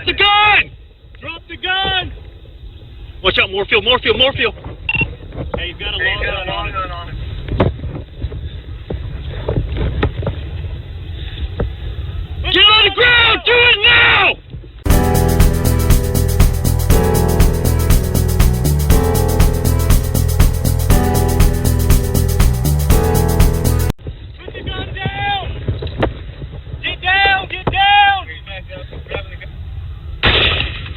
Drop the gun! Drop the gun! Watch out, more fuel, more fuel, more fuel. Hey, he's got a long gun on it. Get on the ground! Do it now! Put the gun down! Get down! Get down!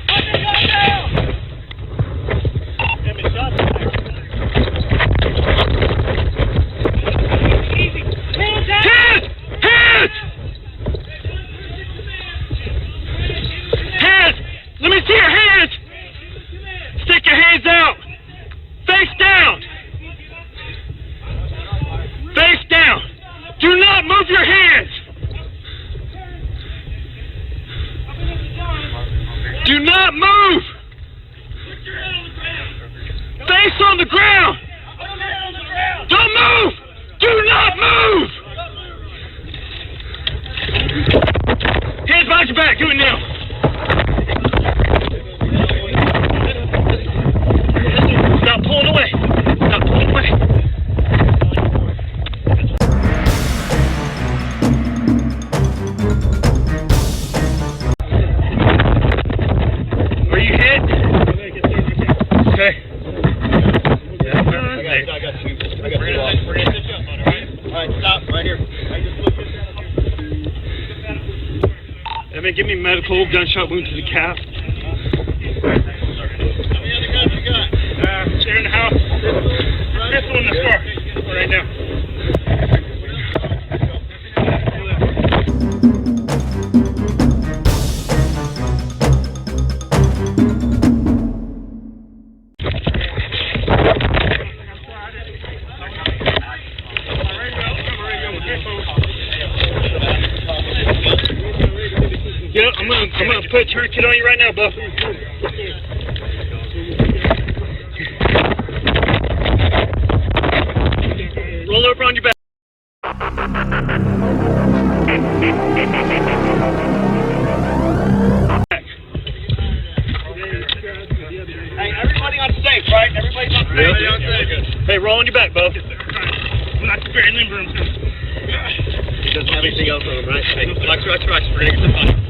Put the gun down! Damn it, shots back. Easy! Hands out! Hands! Hands! Hands! Let me see your hands! Stick your hands out! Face down! Face down! Do not move your hands! Do not move! Face on the ground! Don't move! Do not move! Hands behind your back, do it now! Stop pulling away! Stop pulling away! Are you hit? Okay. Yeah, I got two. We're gonna set you up, alright, stop right here. Evan, give me medical, gunshot wound to the calf. How many other guns you got? They're in the house. Pistol in the store. Right now. Yeah, I'm gonna put a tourniquet on you right now, Buff. Roll over on your back. Hey, everybody on safe, right? Everybody's on safe. Yeah. Hey, roll on your back, Buff. I'm not very limber. He doesn't have anything else on him, right? Hey, relax. We're gonna get some fun.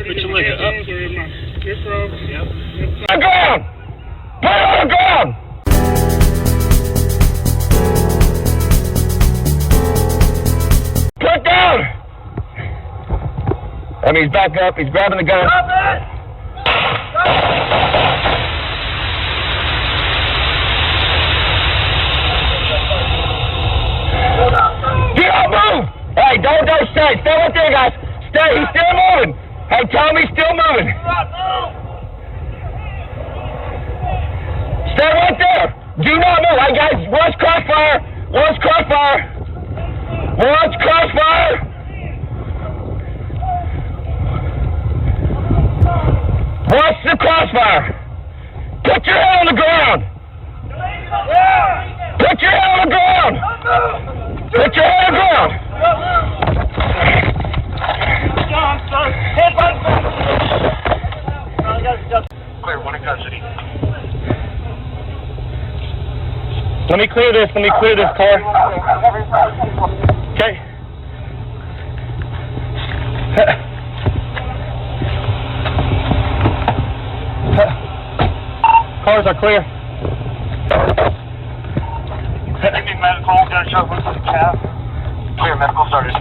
Put your leg up. Put on the ground! Put on the ground! Put down! I mean, he's back up. He's grabbing the gun. Stop it! Do not move! Hey, don't stay. Stay right there, guys. Stay. He's still moving. Hey, tell him he's still moving. Stay right there. Do not move. Hey, guys, watch crossfire. Watch crossfire. Watch crossfire. Watch the crossfire. Put your head on the ground. Put your head on the ground. Put your head on the ground. Clear, one in custody. Let me clear this car. Okay. Cars are clear. Give me medical, gunshot wounds to the calf. Clear, medical started.